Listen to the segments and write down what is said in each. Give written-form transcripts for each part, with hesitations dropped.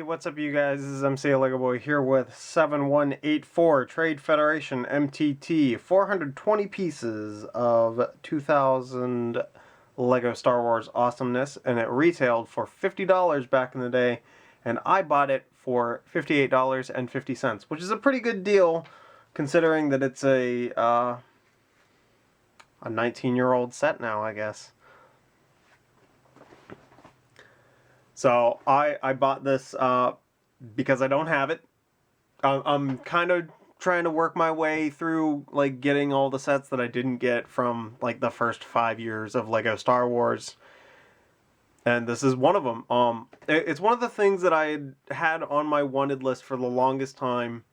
what's up you guys? This is MCLegoboy here with 7184 Trade Federation MTT 420 pieces of 2000 Lego Star Wars awesomeness, and it retailed for $50 back in the day, and I bought it for $58.50, which is a pretty good deal considering that it's a 19-year-old set now, I guess. So I bought this because I don't have it. I'm kind of trying to work my way through like getting all the sets that I didn't get from like the first 5 years of Lego Star Wars, and this is one of them. It's one of the things that I had on my wanted list for the longest time,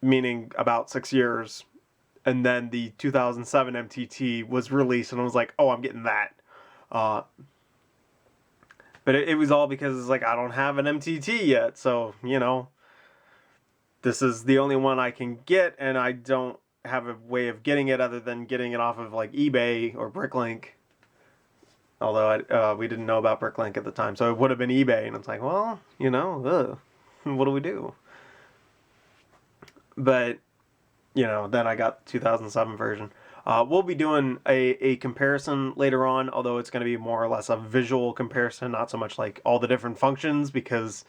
meaning about 6 years, and then the 2007 MTT was released, and I was like, oh, I'm getting that. But it was all because it's like I don't have an MTT yet, so, you know, this is the only one I can get, and I don't have a way of getting it other than getting it off of like eBay or Bricklink. Although we didn't know about Bricklink at the time, so it would have been eBay, and it's like, well, you know, what do we do? But, you know, then I got the 2007 version. We'll be doing a comparison later on, although it's going to be more or less a visual comparison, not so much like all the different functions, because,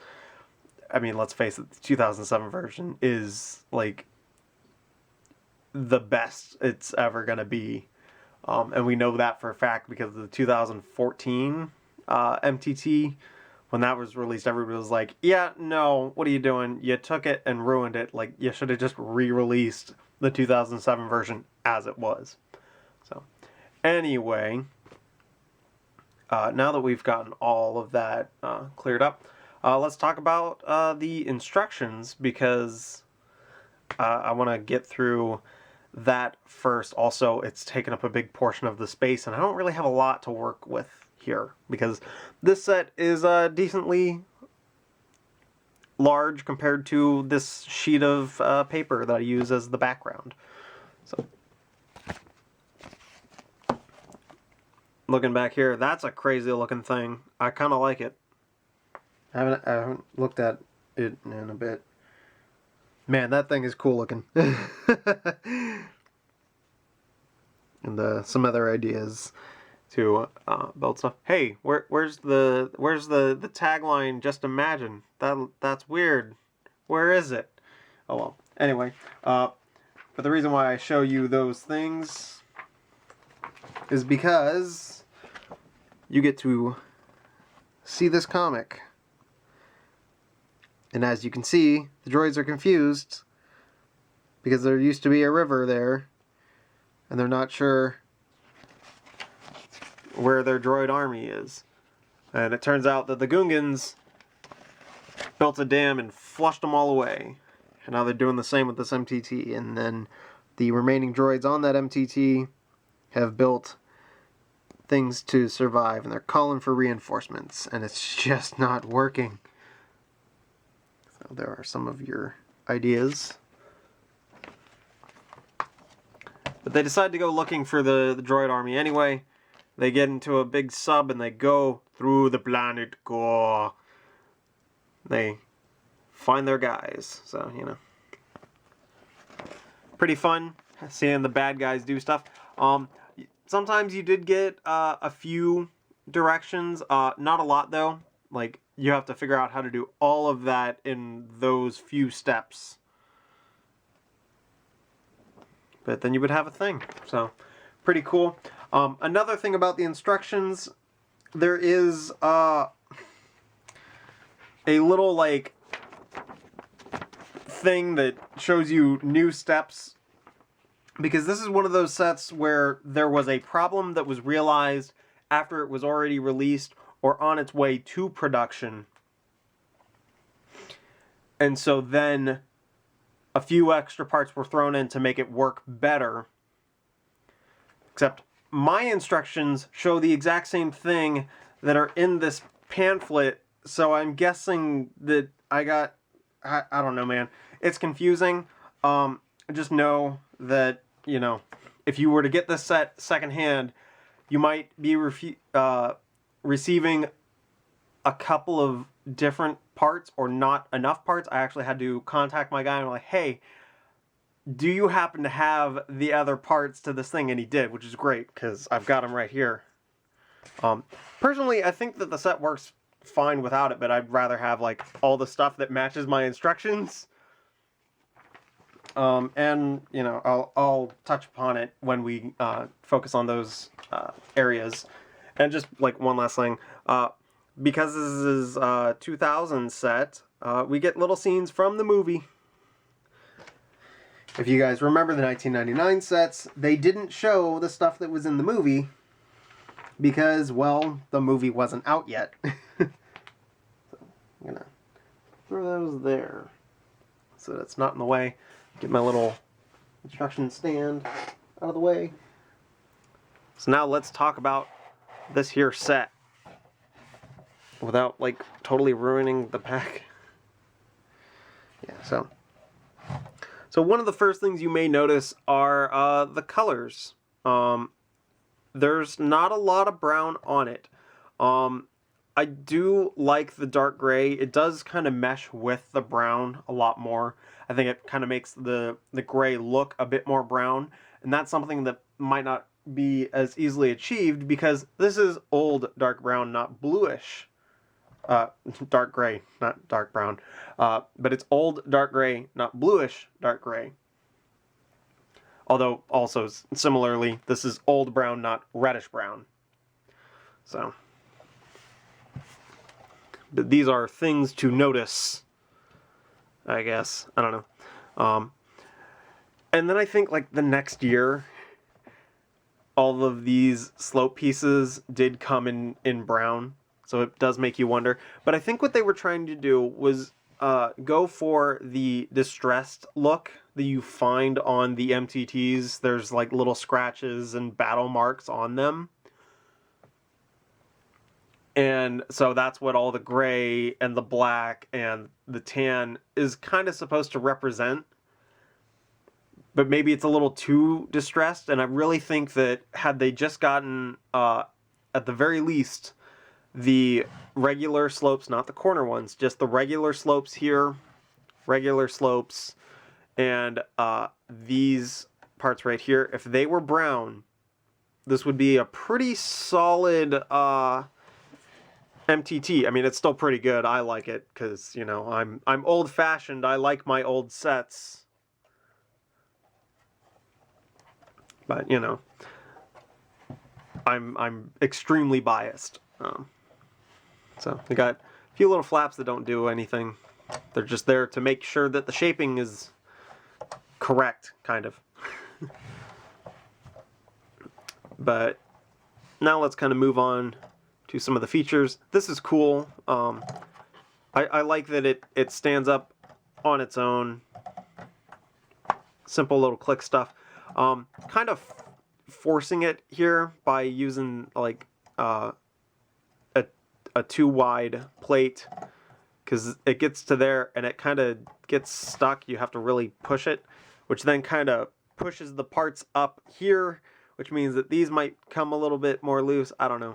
I mean, let's face it, the 2007 version is, like, the best it's ever going to be. And we know that for a fact because of the 2014 MTT. When that was released, everybody was like, yeah, no, what are you doing? You took it and ruined it. Like, you should have just re-released the 2007 version as it was. So, anyway, now that we've gotten all of that cleared up, let's talk about the instructions, because I want to get through that first. Also, it's taken up a big portion of the space, and I don't really have a lot to work with here, because this set is decently large compared to this sheet of paper that I use as the background. So, looking back here, that's a crazy looking thing. I kind of like it. I haven't looked at it in a bit. Man, that thing is cool looking. And some other ideas to build stuff. Hey, where's the tagline? Just imagine. That's weird. Where is it? Oh well. Anyway, but the reason why I show you those things is because you get to see this comic. And as you can see, the droids are confused because there used to be a river there, and they're not sure where their droid army is. And it turns out that the Gungans built a dam and flushed them all away. And now they're doing the same with this MTT. And then the remaining droids on that MTT have built things to survive, and they're calling for reinforcements, and it's just not working. So there are some of your ideas. But they decide to go looking for the droid army anyway. They get into a big sub and they go through the planet Gore. They find their guys. So, you know. Pretty fun seeing the bad guys do stuff. Sometimes you did get a few directions. Not a lot though. Like, you have to figure out how to do all of that in those few steps. But then you would have a thing. So, pretty cool. Another thing about the instructions, there is a little like thing that shows you new steps, because this is one of those sets where there was a problem that was realized after it was already released or on its way to production. And so then a few extra parts were thrown in to make it work better. Except my instructions show the exact same thing that are in this pamphlet, so I'm guessing that I don't know, man. It's confusing. Just know that, you know, if you were to get this set secondhand, you might be receiving a couple of different parts or not enough parts, I actually had to contact my guy and I'm like, hey, do you happen to have the other parts to this thing? And he did, which is great because I've got them right here. Personally, I think that the set works fine without it, but I'd rather have like all the stuff that matches my instructions. And you know, I'll touch upon it when we focus on those areas. And just like one last thing, because this is 2000 set, we get little scenes from the movie. If you guys remember the 1999 sets, they didn't show the stuff that was in the movie because, well, the movie wasn't out yet. So I'm gonna throw those there so that's not in the way. Get my little instruction stand out of the way. So now let's talk about this here set without like totally ruining the pack. Yeah, so one of the first things you may notice are the colors. There's not a lot of brown on it. I do like the dark gray. It does kind of mesh with the brown a lot more. I think it kind of makes the gray look a bit more brown, and that's something that might not be as easily achieved because this is old dark brown, not bluish. Dark gray, not dark brown. But it's old dark gray, not bluish dark gray. Although also similarly, this is old brown, not reddish brown. So, but these are things to notice, I guess. I don't know. And then I think like the next year, all of these slope pieces did come in brown. So it does make you wonder. But I think what they were trying to do was go for the distressed look that you find on the MTTs. There's like little scratches and battle marks on them. And so that's what all the gray and the black and the tan is kind of supposed to represent. But maybe it's a little too distressed. And I really think that had they just gotten, at the very least, the regular slopes, not the corner ones, just the regular slopes here, regular slopes, and these parts right here, if they were brown, this would be a pretty solid MTT. I mean, it's still pretty good. I like it because, you know, I'm old-fashioned. I like my old sets. But, you know, I'm extremely biased. So we got a few little flaps that don't do anything. They're just there to make sure that the shaping is correct, kind of. But now let's kind of move on to some of the features. This is cool. I like that it stands up on its own. Simple little click stuff. Kind of forcing it here by using like a too wide plate, because it gets to there and it kind of gets stuck. You have to really push it, which then kind of pushes the parts up here, which means that these might come a little bit more loose. I don't know.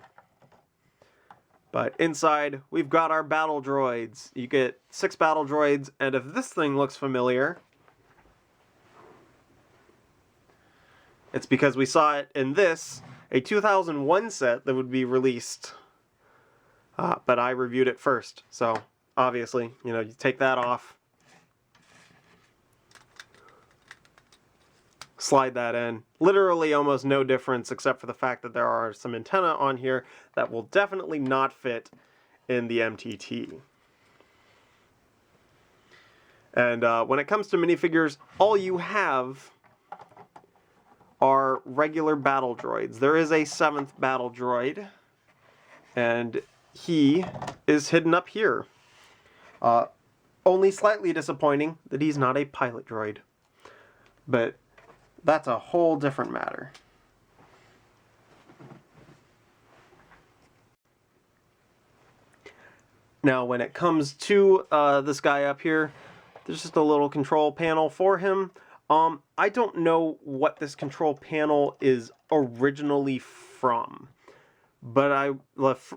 But inside, we've got our battle droids. You get 6 battle droids, and if this thing looks familiar, it's because we saw it in this, a 2001 set that would be released. But I reviewed it first, so obviously, you know, you take that off, slide that in. Literally almost no difference except for the fact that there are some antenna on here that will definitely not fit in the MTT. And when it comes to minifigures, all you have are regular battle droids. There is a 7th battle droid, and he is hidden up here. Only slightly disappointing that he's not a pilot droid. But that's a whole different matter. Now, when it comes to this guy up here, there's just a little control panel for him. I don't know what this control panel is originally from, but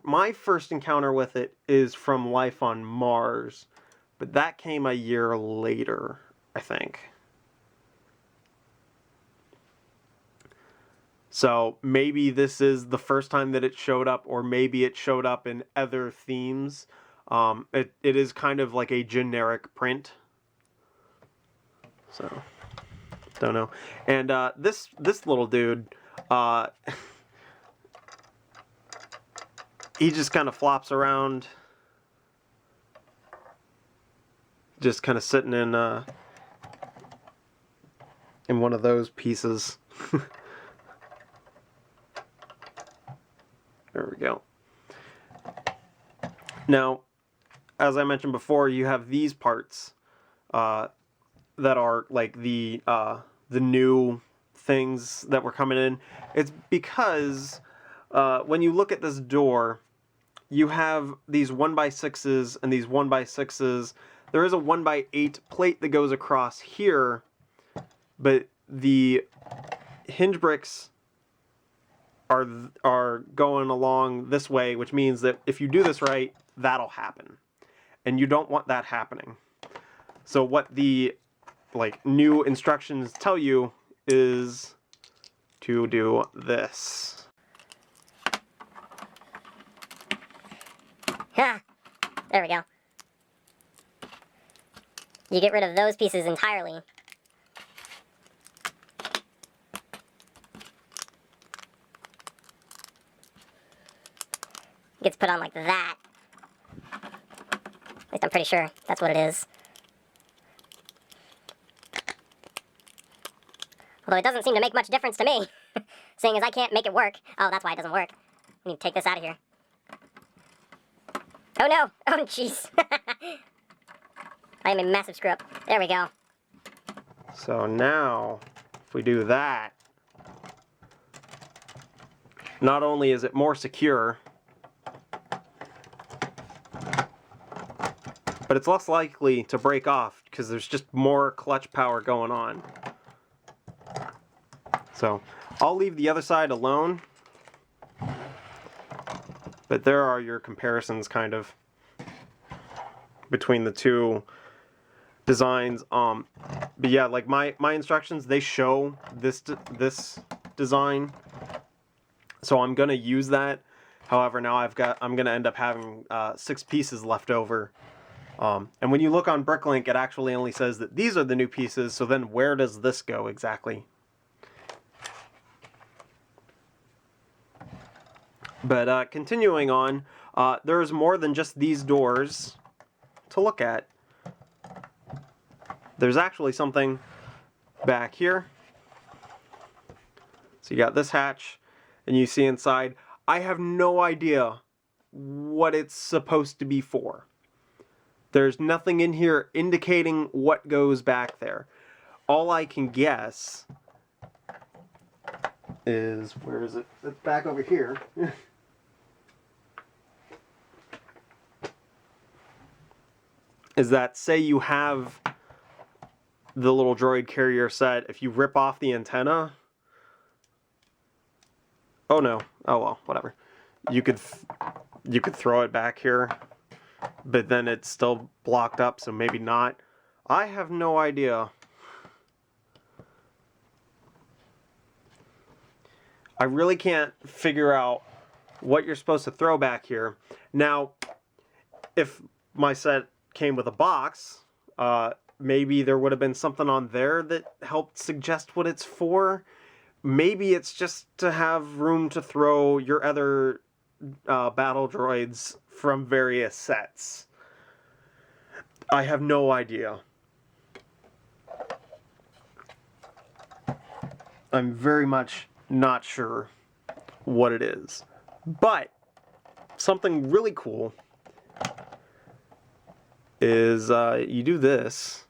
my first encounter with it is from Life on Mars, but that came a year later, I think. So maybe this is the first time that it showed up, or maybe it showed up in other themes. It is kind of like a generic print. So, don't know. And this little dude, he just kind of flops around, just kind of sitting in one of those pieces. There we go. Now, as I mentioned before, you have these parts that are like the new things that were coming in. It's because when you look at this door, you have these 1x6s and these 1x6s. There is a 1x8 plate that goes across here, but the hinge bricks are going along this way, which means that if you do this right, that'll happen. And you don't want that happening. So what the new instructions tell you is to do this. Ha! There we go. You get rid of those pieces entirely. Gets put on like that. At least I'm pretty sure that's what it is. Although it doesn't seem to make much difference to me, seeing as I can't make it work. Oh, that's why it doesn't work. I need to take this out of here. Oh no! Oh jeez! I am a massive screw up. There we go. So now, if we do that, not only is it more secure, but it's less likely to break off because there's just more clutch power going on. So I'll leave the other side alone, but there are your comparisons kind of between the two designs. But yeah, like my instructions, they show this design, so I'm gonna use that. However, now I'm gonna end up having 6 pieces left over. And when you look on Bricklink, it actually only says that these are the new pieces, so then where does this go exactly? But continuing on, there's more than just these doors to look at. There's actually something back here. So you got this hatch, and you see inside. I have no idea what it's supposed to be for. There's nothing in here indicating what goes back there. All I can guess is, where is it? It's back over here. Is that, say you have the little droid carrier set, if you rip off the antenna, oh no, oh well, whatever. You could throw it back here, but then it's still blocked up, so maybe not. I have no idea. I really can't figure out what you're supposed to throw back here. Now, if my set came with a box, maybe there would have been something on there that helped suggest what it's for. Maybe it's just to have room to throw your other battle droids from various sets. I have no idea. I'm very much not sure what it is. But something really cool is you do this.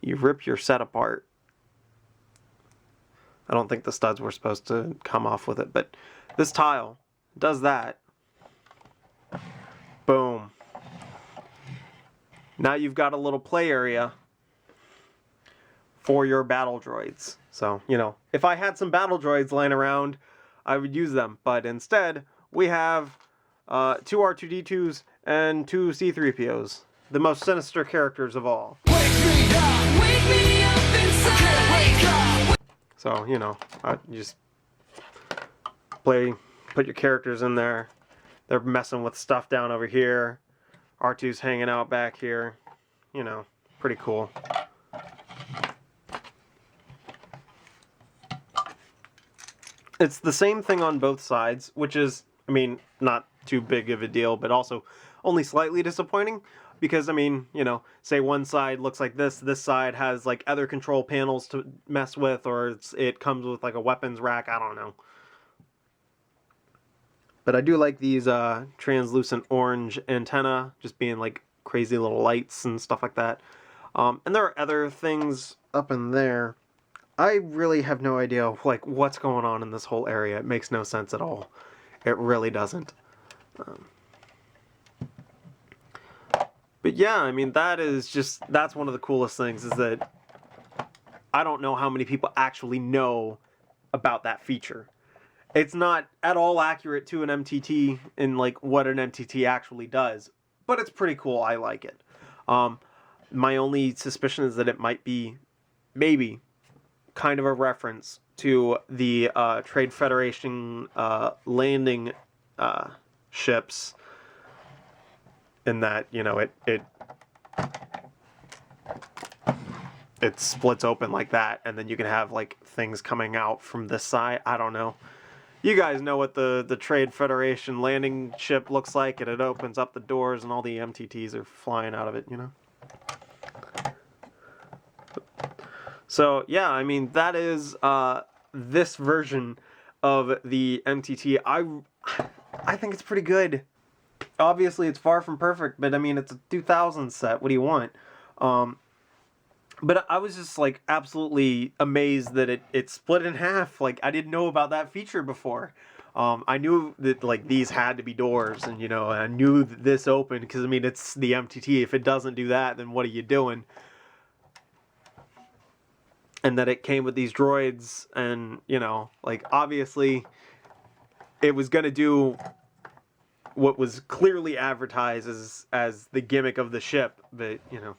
You rip your set apart. I don't think the studs were supposed to come off with it, but this tile does that. Boom. Now you've got a little play area for your battle droids. So, you know, if I had some battle droids lying around, I would use them. But instead, we have 2 R2-D2s and 2 C-3POs, the most sinister characters of all. Wake me up inside. Wake up. So, you know, you just put your characters in there. They're messing with stuff down over here. R2's hanging out back here. You know, pretty cool. It's the same thing on both sides, which is, I mean, not too big of a deal, but also only slightly disappointing. Because, I mean, you know, say one side looks like this side has, like, other control panels to mess with, or it comes with, like, a weapons rack, I don't know. But I do like these translucent orange antenna, just being, like, crazy little lights and stuff like that. And there are other things up in there. I really have no idea, like, what's going on in this whole area. It makes no sense at all. It really doesn't. But yeah, I mean, that's one of the coolest things, is that I don't know how many people actually know about that feature. It's not at all accurate to an MTT in, like, what an MTT actually does, but it's pretty cool. I like it. My only suspicion is that it might be, maybe, kind of a reference to the Trade Federation landing ships, in that, you know, it splits open like that, and then you can have, like, things coming out from this side. I don't know. You guys know what the Trade Federation landing ship looks like, and it opens up the doors and all the MTTs are flying out of it, you know? So, yeah, I mean, that is this version of the MTT. I think it's pretty good. Obviously, it's far from perfect, but I mean, it's a 2000 set. What do you want? But I was just, like, absolutely amazed that it split in half. Like, I didn't know about that feature before. I knew that, like, these had to be doors, and, you know, I knew that this opened, because, I mean, it's the MTT. If it doesn't do that, then what are you doing? And that it came with these droids, and, you know, like, obviously, it was going to do what was clearly advertised as the gimmick of the ship, but, you know,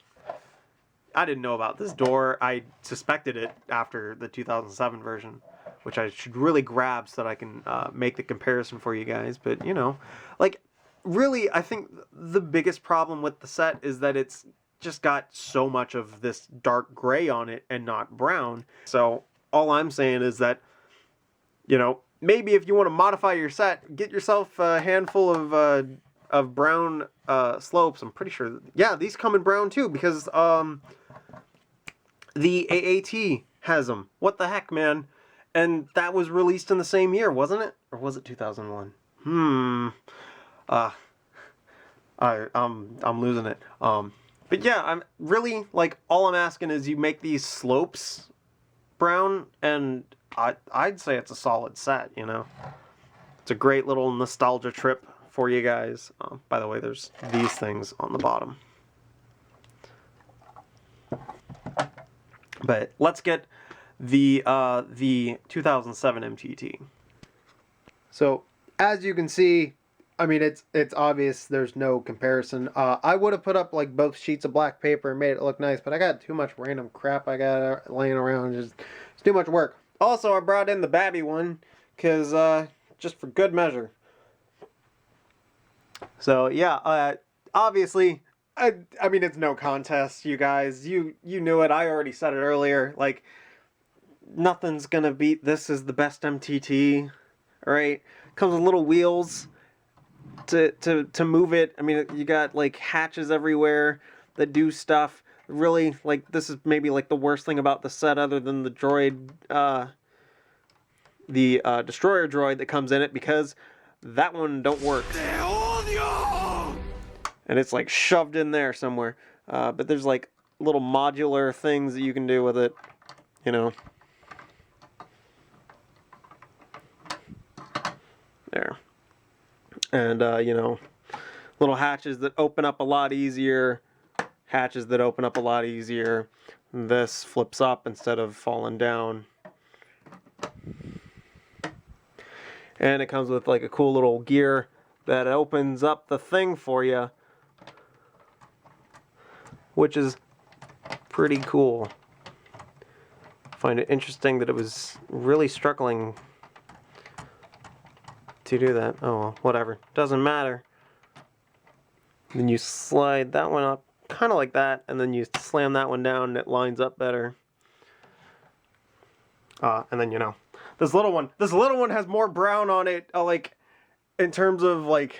I didn't know about this door. I suspected it after the 2007 version, which I should really grab so that I can make the comparison for you guys. But, you know, like, really, I think the biggest problem with the set is that it's just got so much of this dark gray on it and not brown. So all I'm saying is that, you know, maybe if you want to modify your set, get yourself a handful of brown slopes. I'm pretty sure, yeah, these come in brown too, because the AAT has them. What the heck, man? And that was released in the same year, wasn't it? Or was it 2001? I'm losing it. But yeah, I'm really, like, all I'm asking is you make these slopes brown, and I'd say it's a solid set, you know? It's a great little nostalgia trip for you guys. By the way, there's these things on the bottom. But let's get the 2007 MTT. So, as you can see, I mean, it's obvious there's no comparison. I would have put up, like, both sheets of black paper and made it look nice, but I got too much random crap I got laying around. It's too much work. Also, I brought in the Babby one, because, just for good measure. So, yeah, obviously, I mean, it's no contest, you guys. You knew it. I already said it earlier. Like, nothing's gonna beat this as the best MTT, right? Comes with little wheels to move it. I mean, you got, like, hatches everywhere that do stuff. Really, like, this is maybe, like, the worst thing about the set, other than the droid, the destroyer droid that comes in it, because that one don't work. And it's, like, shoved in there somewhere. But there's, like, little modular things that you can do with it, you know. There. And, you know, little hatches that open up a lot easier. Hatches that open up a lot easier. This flips up instead of falling down. And it comes with like a cool little gear that opens up the thing for you, which is pretty cool. I find it interesting that it was really struggling to do that. Oh well, whatever. Doesn't matter. Then you slide that one up, kind of like that, and then you slam that one down and it lines up better. And then, you know, this little one has more brown on it, like, in terms of, like,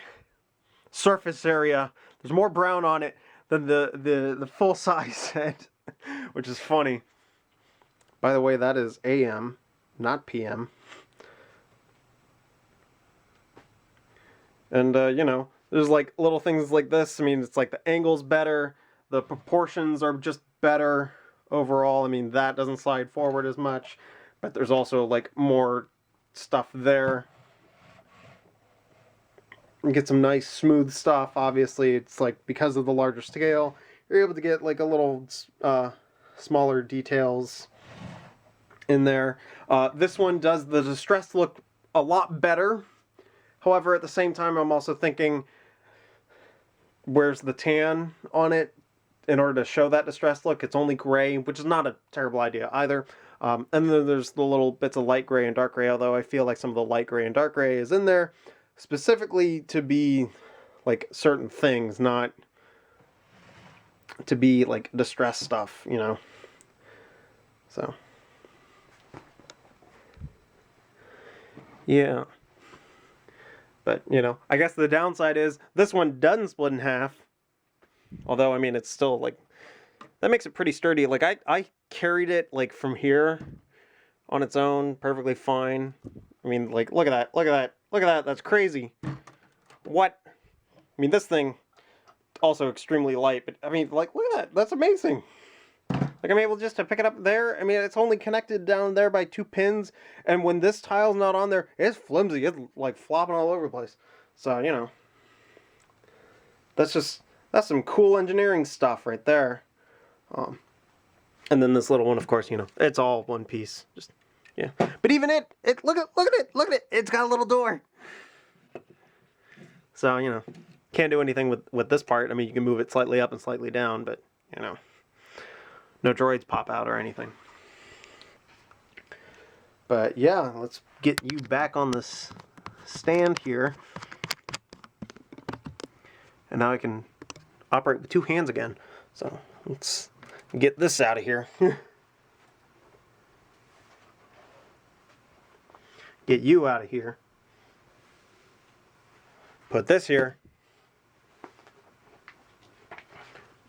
surface area. There's more brown on it than the full-size set, which is funny. By the way, that is AM, not PM. And, you know, there's, like, little things like this. I mean, it's like the angle's better, the proportions are just better overall. I mean, that doesn't slide forward as much, but there's also, like, more stuff there. You get some nice smooth stuff. Obviously, it's like, because of the larger scale, you're able to get like a little smaller details in there. This one does the distress look a lot better. However, at the same time, I'm also thinking, where's the tan on it? In order to show that distress look, it's only gray, which is not a terrible idea either. And then there's the little bits of light gray and dark gray, although I feel like some of the light gray and dark gray is in there specifically to be like certain things, not to be like distress stuff, you know. So yeah. But, you know, I guess the downside is this one doesn't split in half. Although, I mean, it's still like, that makes it pretty sturdy. Like, I carried it like from here on its own perfectly fine. I mean, like, look at that, look at that, look at that, that's crazy. What? I mean, this thing, also extremely light, but I mean, like, look at that, that's amazing. Like, I'm able just to pick it up there. I mean, it's only connected down there by 2 pins, and when this tile's not on there, it's flimsy, it's like flopping all over the place. So, you know, that's some cool engineering stuff right there. And then this little one, of course, you know, it's all one piece. Just, yeah. But even it look at it. It's got a little door. So, you know, can't do anything with this part. I mean, you can move it slightly up and slightly down, but, you know, no droids pop out or anything. But yeah, let's get you back on this stand here. And now I can operate with 2 hands again. So let's get this out of here. Get you out of here. Put this here.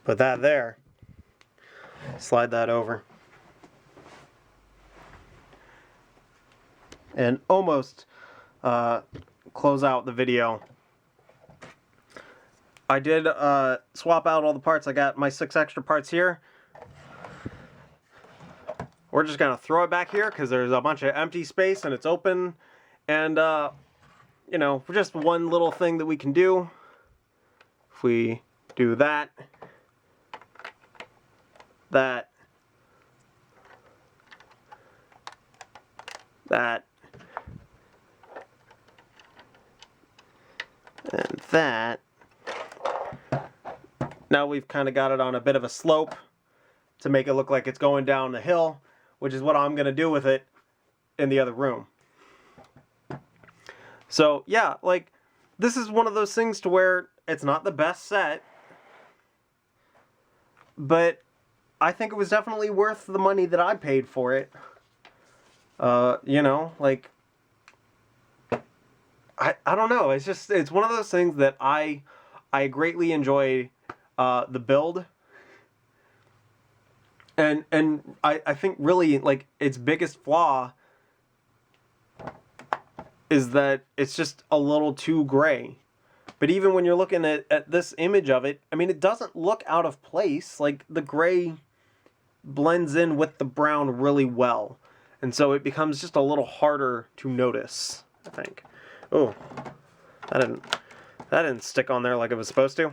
Put that there. Slide that over. And almost close out the video. I did swap out all the parts. I got my 6 extra parts here. We're just going to throw it back here because there's a bunch of empty space and it's open. And, you know, just one little thing that we can do. If we do that, that, and that. Now we've kind of got it on a bit of a slope to make it look like it's going down the hill, which is what I'm going to do with it in the other room. So, yeah, like, this is one of those things to where it's not the best set, but I think it was definitely worth the money that I paid for it. You know, like, I don't know. It's one of those things that I greatly enjoy the build. And I think really, like, its biggest flaw is that it's just a little too gray. But even when you're looking at this image of it, I mean, it doesn't look out of place. Like, the gray blends in with the brown really well. And so it becomes just a little harder to notice, I think. Oh, that didn't stick on there like it was supposed to.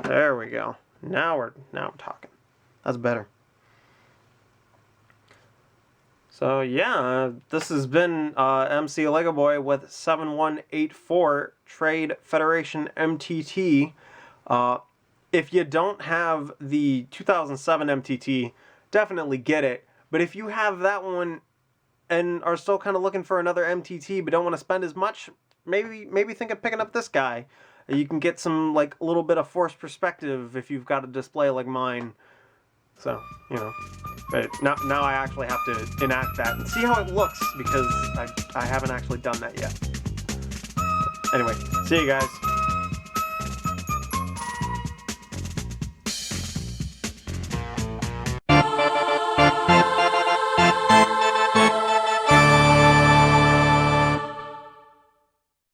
There we go. Now we're talking. That's better. So yeah, this has been MCLegoboy with 7184 Trade Federation MTT. If you don't have the 2007 MTT, definitely get it. But if you have that one and are still kind of looking for another MTT but don't want to spend as much, maybe think of picking up this guy. You can get some like a little bit of forced perspective if you've got a display like mine. So, you know, but now I actually have to enact that and see how it looks because I haven't actually done that yet. Anyway, see you guys.